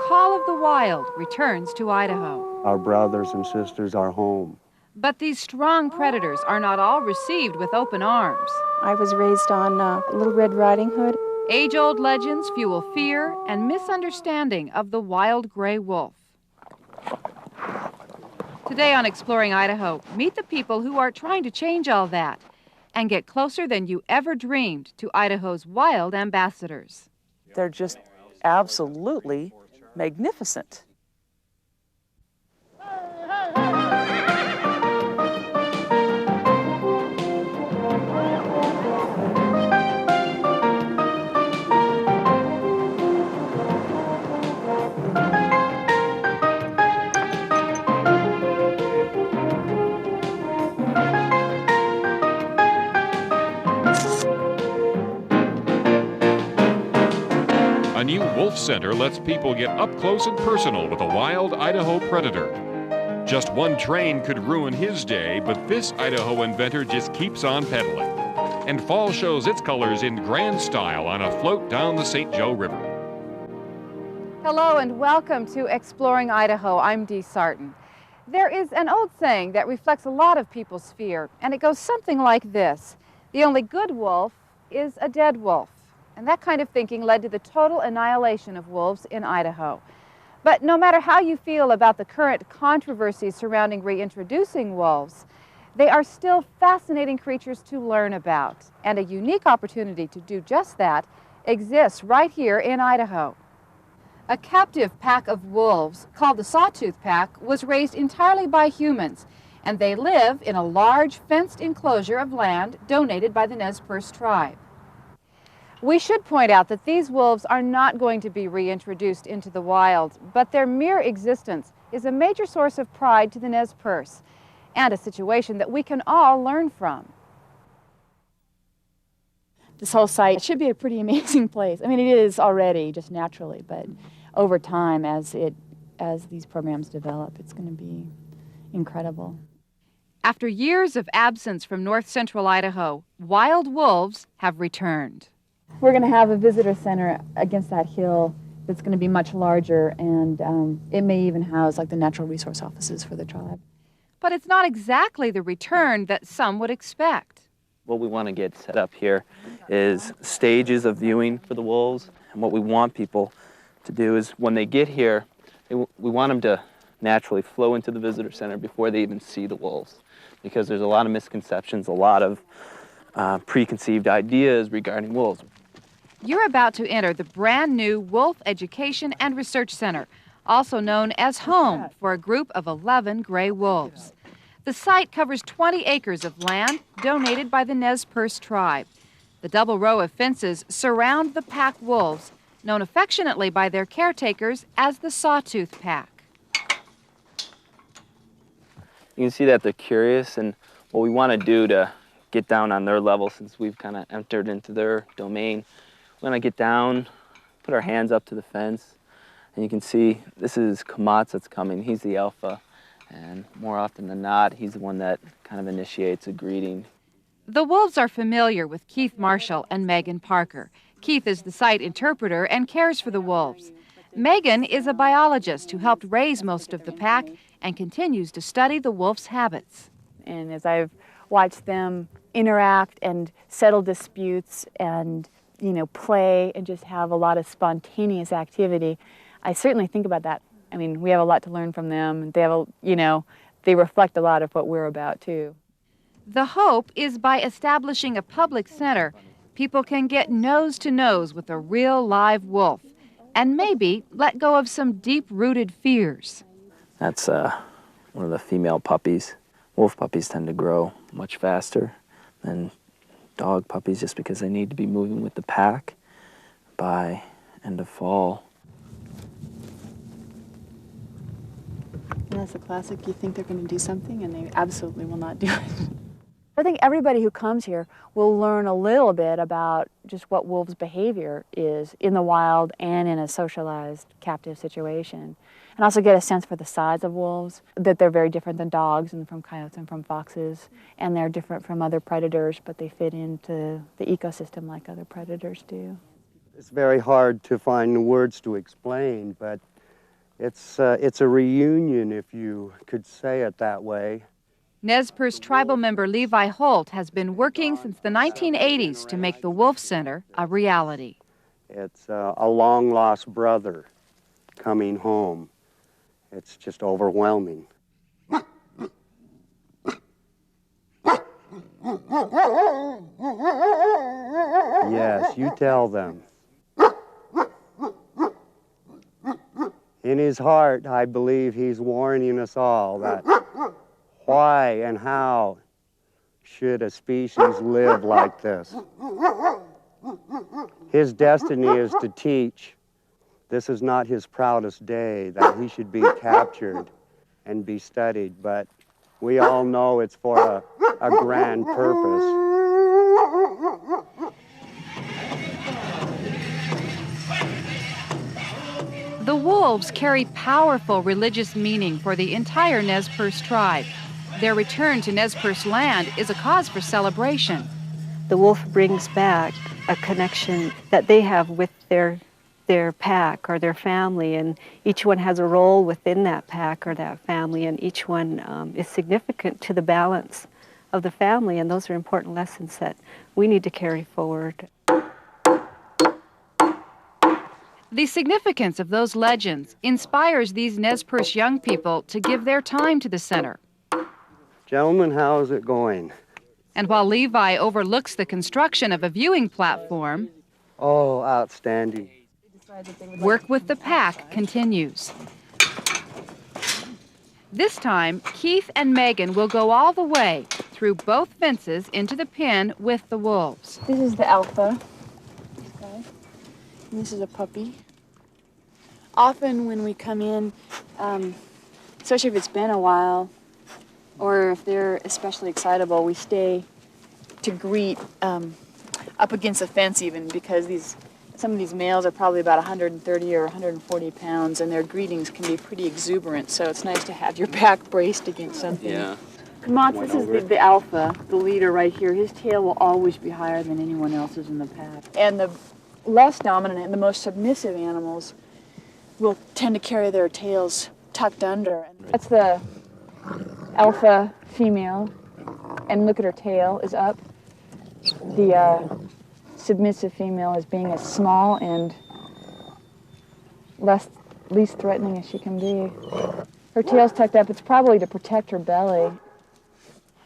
call of the wild returns to Idaho. Our brothers and sisters are home. But these strong predators are not all received with open arms. I was raised on Little Red Riding Hood. Age-old legends fuel fear and misunderstanding of the wild gray wolf. Today on Exploring Idaho, meet the people who are trying to change all that and get closer than you ever dreamed to Idaho's wild ambassadors. They're just absolutely magnificent. A new wolf center lets people get up close and personal with a wild Idaho predator. Just one train could ruin his day, but this Idaho inventor just keeps on pedaling. And fall shows its colors in grand style on a float down the St. Joe River. Hello and welcome to Exploring Idaho. I'm Dee Sarton. There is an old saying that reflects a lot of people's fear, and it goes something like this: the only good wolf is a dead wolf. And that kind of thinking led to the total annihilation of wolves in Idaho. But no matter how you feel about the current controversy surrounding reintroducing wolves, they are still fascinating creatures to learn about. And a unique opportunity to do just that exists right here in Idaho. A captive pack of wolves, called the Sawtooth Pack, was raised entirely by humans, and they live in a large fenced enclosure of land donated by the Nez Perce tribe. We should point out that these wolves are not going to be reintroduced into the wild, but their mere existence is a major source of pride to the Nez Perce, and a situation that we can all learn from. This whole site should be a pretty amazing place. I mean, it is already, just naturally, but over time, as these programs develop, it's going to be incredible. After years of absence from north central Idaho, wild wolves have returned. We're going to have a visitor center against that hill that's going to be much larger, and it may even house like the natural resource offices for the tribe. But it's not exactly the return that some would expect. What we want to get set up here is stages of viewing for the wolves, and what we want people to do is when they get here, we want them to naturally flow into the visitor center before they even see the wolves, because there's a lot of misconceptions, a lot of preconceived ideas regarding wolves. You're about to enter the brand new Wolf Education and Research Center, also known as home for a group of 11 gray wolves. The site covers 20 acres of land donated by the Nez Perce tribe. The double row of fences surround the pack wolves, known affectionately by their caretakers as the Sawtooth Pack. You can see that they're curious, and what we want to do to get down on their level, since we've kind of entered into their domain, we're going to get down, put our hands up to the fence, and you can see this is Kamatz that's coming. He's the alpha, and more often than not, he's the one that kind of initiates a greeting. The wolves are familiar with Keith Marshall and Megan Parker. Keith is the site interpreter and cares for the wolves. Megan is a biologist who helped raise most of the pack and continues to study the wolf's habits. And as I've watched them interact and settle disputes and, play and just have a lot of spontaneous activity, I certainly think about that. I mean, we have a lot to learn from them. They have they reflect a lot of what we're about too. The hope is by establishing a public center, people can get nose to nose with a real live wolf and maybe let go of some deep-rooted fears. That's one of the female puppies. Wolf puppies tend to grow much faster than dog puppies just because they need to be moving with the pack by end of fall. And that's a classic. You think they're going to do something and they absolutely will not do it. I think everybody who comes here will learn a little bit about just what wolves' behavior is in the wild and in a socialized captive situation. And also get a sense for the size of wolves, that they're very different than dogs and from coyotes and from foxes, and they're different from other predators, but they fit into the ecosystem like other predators do. It's very hard to find words to explain, but It's a reunion, if you could say it that way. Nez Perce tribal member Levi Holt has been working since the 1980s to make the Wolfe Center a reality. It's a long-lost brother coming home. It's just overwhelming. Yes, you tell them. In his heart, I believe he's warning us all that why and how should a species live like this? His destiny is to teach. This is not his proudest day, that he should be captured and be studied, but we all know it's for a grand purpose. The wolves carry powerful religious meaning for the entire Nez Perce tribe. Their return to Nez Perce land is a cause for celebration. The wolf brings back a connection that they have with their pack or their family, and each one has a role within that pack or that family, and each one is significant to the balance of the family, and those are important lessons that we need to carry forward. The significance of those legends inspires these Nez Perce young people to give their time to the center. Gentlemen, how's it going? And while Levi overlooks the construction of a viewing platform, Oh, outstanding. work with the pack continues. This time, Keith and Megan will go all the way through both fences into the pen with the wolves. This is the alpha. Okay. And this is a puppy. Often when we come in, especially if it's been a while, or if they're especially excitable, we stay to greet up against the fence even, because some of these males are probably about 130 or 140 pounds, and their greetings can be pretty exuberant, so it's nice to have your back braced against something. Yeah. Kamats, this is the alpha, the leader right here. His tail will always be higher than anyone else's in the pack. And the less dominant and the most submissive animals will tend to carry their tails tucked under. That's the alpha female, and look at her tail is up. The submissive female is being as small and least threatening as she can be. Her tail's tucked up. It's probably to protect her belly.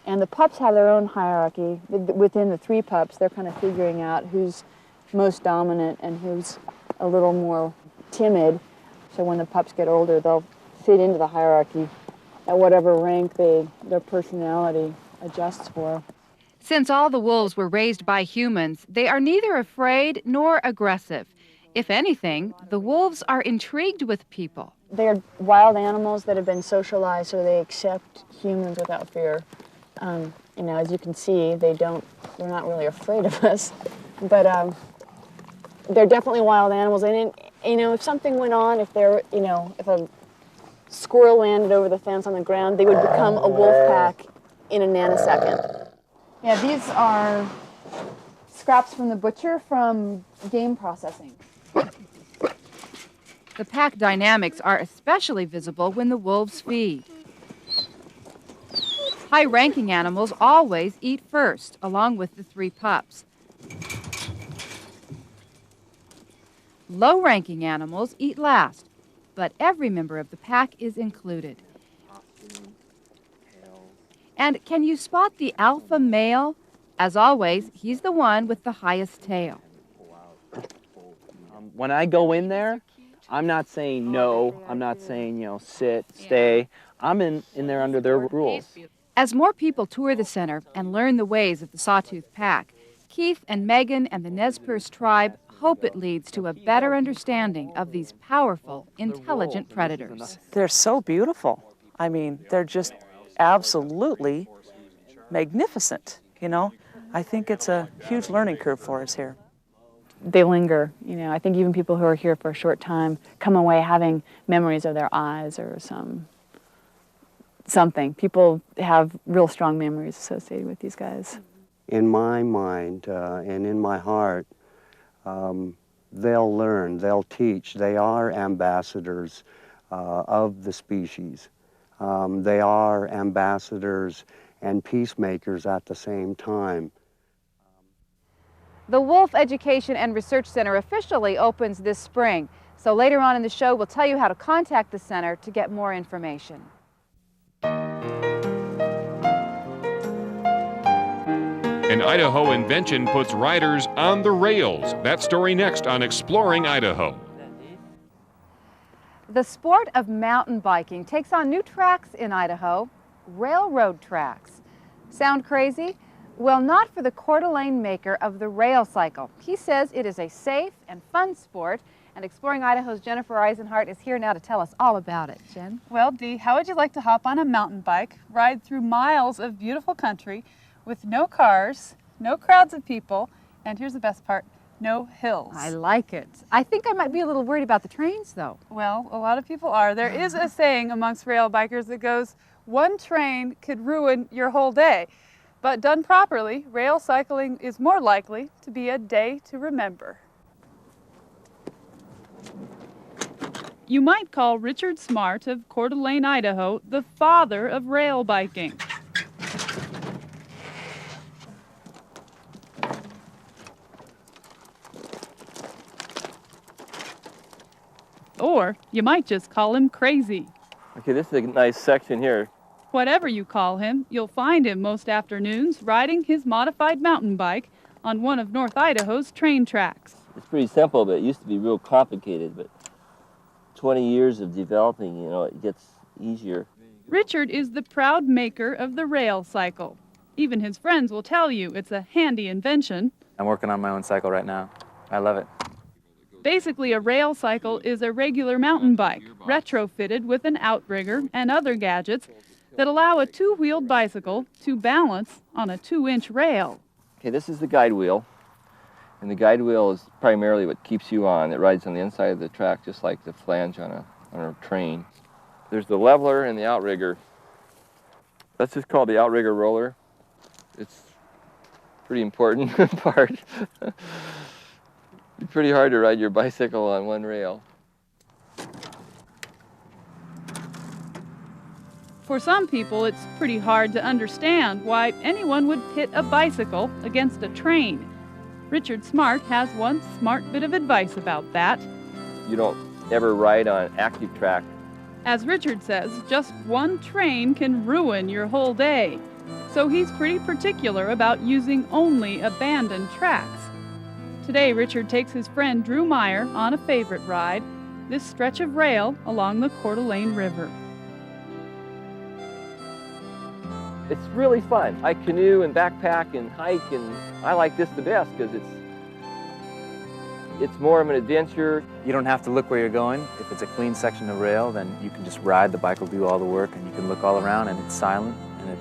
And the pups have their own hierarchy. Within the three pups, they're kind of figuring out who's most dominant and who's a little more timid. So when the pups get older, they'll fit into the hierarchy at whatever rank their personality adjusts for. Since all the wolves were raised by humans, they are neither afraid nor aggressive. If anything, the wolves are intrigued with people. They're wild animals that have been socialized, so they accept humans without fear. As you can see, they're not really afraid of us, but they're definitely wild animals. And if something went on, if a squirrel landed over the fence on the ground, they would become a wolf pack in a nanosecond. Yeah, these are scraps from the butcher from game processing. The pack dynamics are especially visible when the wolves feed. High-ranking animals always eat first, along with the three pups. Low-ranking animals eat last, but every member of the pack is included. And can you spot the alpha male? As always, he's the one with the highest tail. When I go in there, I'm not saying no, I'm not saying, sit, stay. I'm in there under their rules. As more people tour the center and learn the ways of the Sawtooth Pack, Keith and Megan and the Nez Perce tribe hope it leads to a better understanding of these powerful, intelligent predators. They're so beautiful. I mean, they're just absolutely magnificent, I think it's a huge learning curve for us here. They linger. I think even people who are here for a short time come away having memories of their eyes or something. People have real strong memories associated with these guys. In my mind and in my heart, they'll learn, they'll teach. They are ambassadors of the species. They are ambassadors and peacemakers at the same time. The WOLFE Education and Research Center officially opens this spring. So later on in the show, we'll tell you how to contact the center to get more information. An Idaho invention puts riders on the rails. That story next on Exploring Idaho. The sport of mountain biking takes on new tracks in Idaho, railroad tracks. Sound crazy? Well, not for the Coeur d'Alene maker of the rail cycle. He says it is a safe and fun sport, and Exploring Idaho's Jennifer ISENHART is here now to tell us all about it. Jen? Well, Dee, how would you like to hop on a mountain bike, ride through miles of beautiful country with no cars, no crowds of people, and here's the best part, no hills? I like it. I think I might be a little worried about the trains, though. Well, a lot of people are. There is a saying amongst rail bikers that goes, one train could ruin your whole day. But done properly, rail cycling is more likely to be a day to remember. You might call Richard Smart of Coeur d'Alene, Idaho, the father of rail biking. Or you might just call him crazy. Okay, this is a nice section here. Whatever you call him, you'll find him most afternoons riding his modified mountain bike on one of North Idaho's train tracks. It's pretty simple, but it used to be real complicated. But 20 years of developing, it gets easier. Richard is the proud maker of the rail cycle. Even his friends will tell you it's a handy invention. I'm working on my own cycle right now. I love it. Basically, a rail cycle is a regular mountain bike, retrofitted with an outrigger and other gadgets that allow a two-wheeled bicycle to balance on a 2-inch rail. Okay, this is the guide wheel. And the guide wheel is primarily what keeps you on. It rides on the inside of the track just like the flange on a train. There's the leveler and the outrigger. That's just called the outrigger roller. It's a pretty important part. It's pretty hard to ride your bicycle on one rail. For some people, it's pretty hard to understand why anyone would pit a bicycle against a train. Richard Smart has one smart bit of advice about that. You don't ever ride on active track. As Richard says, just one train can ruin your whole day. So he's pretty particular about using only abandoned tracks. Today, Richard takes his friend Drew Meyer on a favorite ride, this stretch of rail along the Coeur d'Alene River. It's really fun. I canoe and backpack and hike, and I like this the best because it's more of an adventure. You don't have to look where you're going. If it's a clean section of rail, then you can just ride. The bike will do all the work, and you can look all around, and it's silent, and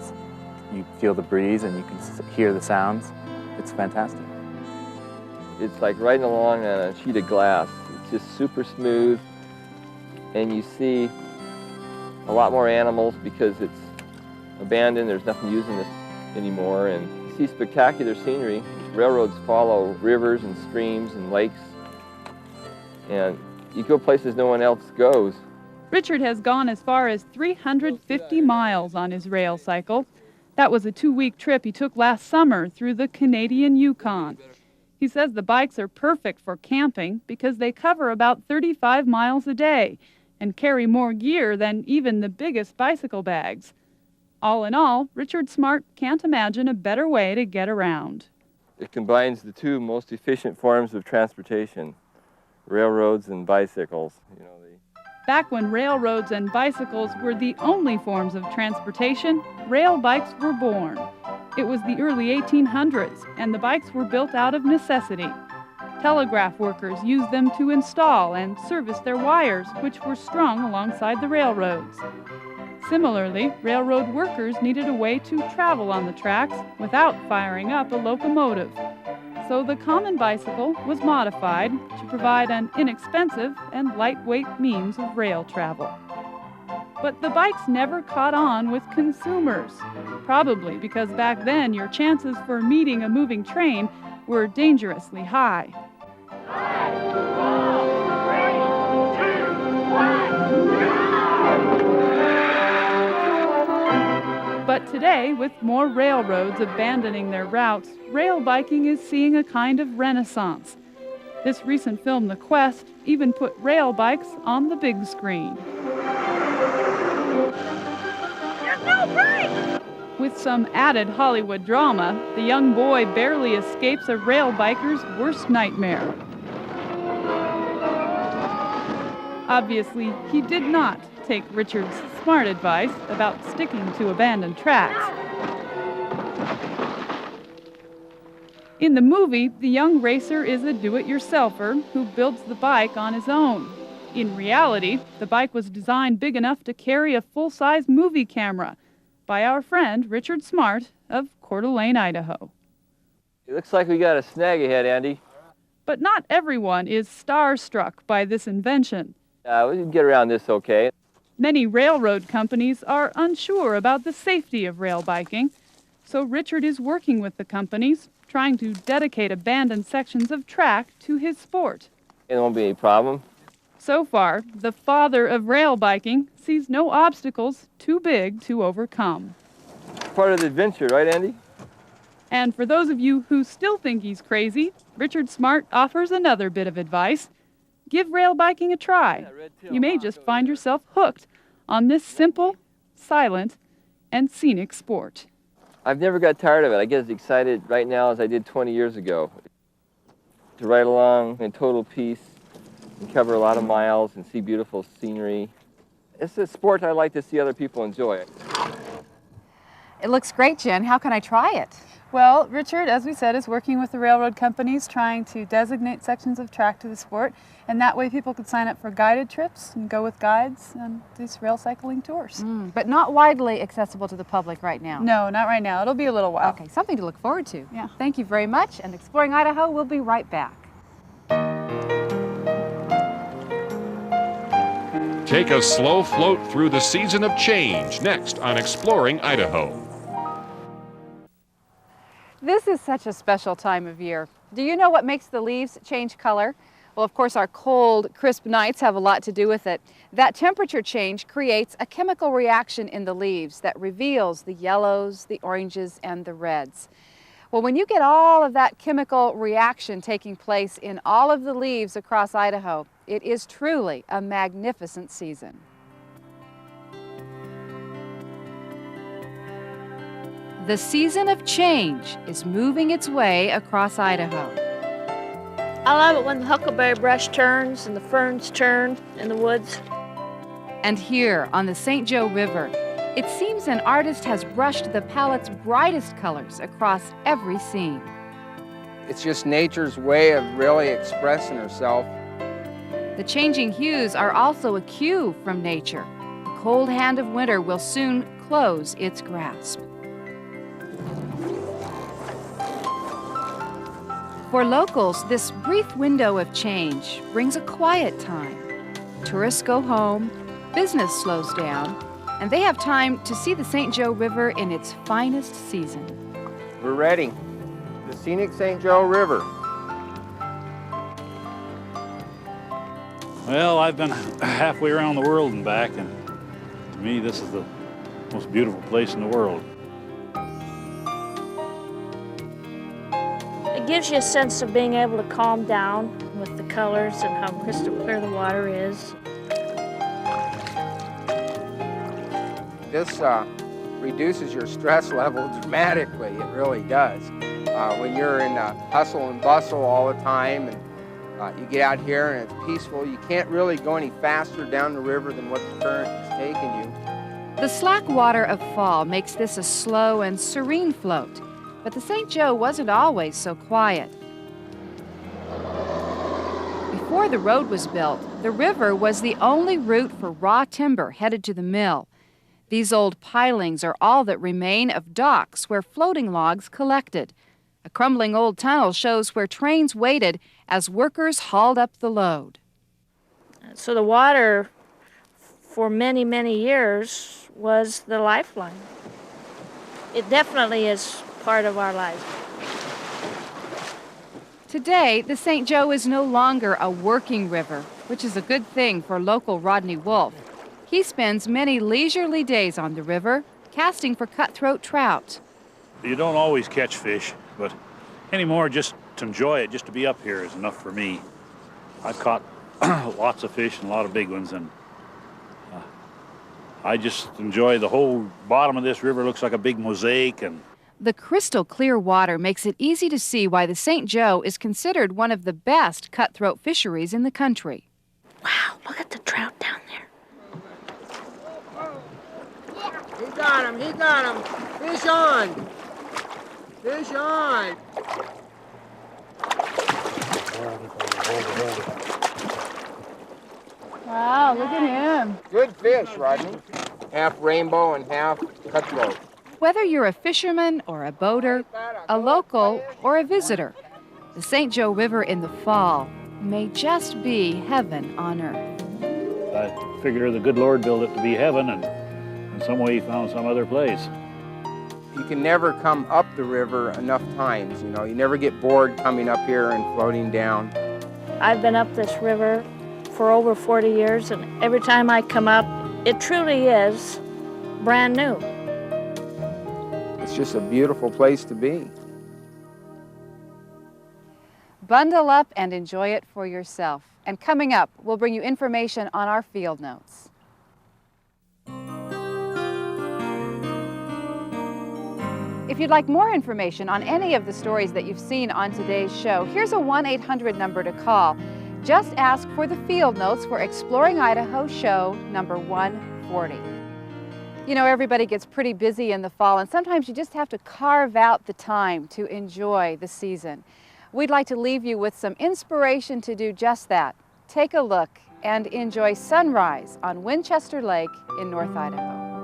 you feel the breeze, and you can hear the sounds. It's fantastic. It's like riding along on a sheet of glass. It's just super smooth, and you see a lot more animals because it's abandoned. There's nothing using this anymore, and you see spectacular scenery. Railroads follow rivers and streams and lakes, and you go places no one else goes. Richard has gone as far as 350 miles on his rail cycle. That was a 2-week trip he took last summer through the Canadian Yukon. He says the bikes are perfect for camping because they cover about 35 miles a day and carry more gear than even the biggest bicycle bags. All in all, Richard Smart can't imagine a better way to get around. It combines the two most efficient forms of transportation, railroads and bicycles. Back when railroads and bicycles were the only forms of transportation, rail bikes were born. It was the early 1800s, and the bikes were built out of necessity. Telegraph workers used them to install and service their wires, which were strung alongside the railroads. Similarly, railroad workers needed a way to travel on the tracks without firing up a locomotive. So the common bicycle was modified to provide an inexpensive and lightweight means of rail travel. But the bikes never caught on with consumers, probably because back then your chances for meeting a moving train were dangerously high. 5, 4, 3, 2, 1, go! Today, with more railroads abandoning their routes, rail biking is seeing a kind of renaissance. This recent film, The Quest, even put rail bikes on the big screen. There's no break! With some added Hollywood drama, the young boy barely escapes a rail biker's worst nightmare. Obviously, he did not take Richard's smart advice about sticking to abandoned tracks. In the movie, the young racer is a do-it-yourselfer who builds the bike on his own. In reality, the bike was designed big enough to carry a full-size movie camera by our friend Richard Smart of Coeur d'Alene, Idaho. It looks like we got a snag ahead, Andy. But not everyone is starstruck by this invention. We can get around this okay. Many railroad companies are unsure about the safety of rail biking, so Richard is working with the companies, trying to dedicate abandoned sections of track to his sport. It won't be any problem. So far, the father of rail biking sees no obstacles too big to overcome. Part of the adventure, right, Andy? And for those of you who still think he's crazy, Richard Smart offers another bit of advice. Give rail biking a try. You may just find yourself hooked on this simple, silent, and scenic sport. I've never got tired of it. I get as excited right now as I did 20 years ago. To ride along in total peace and cover a lot of miles and see beautiful scenery. It's a sport I like to see other people enjoy. It looks great, Jen. How can I try it? Well, Richard, as we said, is working with the railroad companies trying to designate sections of track to the sport, and that way people could sign up for guided trips and go with guides on these rail cycling tours. But not widely accessible to the public right now. No, not right now. It'll be a little while. Okay, something to look forward to. Yeah. Thank you very much, and Exploring Idaho will be right back. Take a slow float through the season of change next on Exploring Idaho. This is such a special time of year. Do you know what makes the leaves change color? Well, of course, our cold, crisp nights have a lot to do with it. That temperature change creates a chemical reaction in the leaves that reveals the yellows, the oranges, and the reds. Well, when you get all of that chemical reaction taking place in all of the leaves across Idaho, it is truly a magnificent season. The season of change is moving its way across Idaho. I love it when the huckleberry brush turns and the ferns turn in the woods. And here on the St. Joe River, it seems an artist has brushed the palette's brightest colors across every scene. It's just nature's way of really expressing herself. The changing hues are also a cue from nature. The cold hand of winter will soon close its grasp. For locals, this brief window of change brings a quiet time. Tourists go home, business slows down, and they have time to see the St. Joe River in its finest season. We're ready. The scenic St. Joe River. Well, I've been halfway around the world and back, and to me, this is the most beautiful place in the world. It gives you a sense of being able to calm down with the colors and how crystal clear the water is. This reduces your stress level dramatically. It really does. When you're in hustle and bustle all the time and you get out here and it's peaceful, you can't really go any faster down the river than what the current is taking you. The slack water of fall makes this a slow and serene float. But the St. Joe wasn't always so quiet. Before the road was built, the river was the only route for raw timber headed to the mill. These old pilings are all that remain of docks where floating logs collected. A crumbling old tunnel shows where trains waited as workers hauled up the load. So the water, for many, many years, was the lifeline. It definitely is part of our lives. Today, the St. Joe is no longer a working river, which is a good thing for local Rodney Wolfe. He spends many leisurely days on the river, casting for cutthroat trout. You don't always catch fish, but anymore, just to enjoy it, just to be up here is enough for me. I've caught lots of fish and a lot of big ones, and I just enjoy the whole bottom of this river. Looks like a big mosaic. And the crystal clear water makes it easy to see why the St. Joe is considered one of the best cutthroat fisheries in the country. Wow, look at the trout down there. He got him, he got him. Fish on. Fish on. Wow, look at him. Good fish, Rodney. Half rainbow and half cutthroat. Whether you're a fisherman or a boater, a local or a visitor, the St. Joe River in the fall may just be heaven on earth. I figure the good Lord built it to be heaven, and in some way he found some other place. You can never come up the river enough times, you know. You never get bored coming up here and floating down. I've been up this river for over 40 years, and every time I come up, it truly is brand new. It's just a beautiful place to be. Bundle up and enjoy it for yourself. And coming up, we'll bring you information on our field notes. If you'd like more information on any of the stories that you've seen on today's show, here's a 1-800 number to call. Just ask for the field notes for Exploring Idaho show number 140. You know, everybody gets pretty busy in the fall, and sometimes you just have to carve out the time to enjoy the season. We'd like to leave you with some inspiration to do just that. Take a look and enjoy sunrise on Winchester Lake in North Idaho.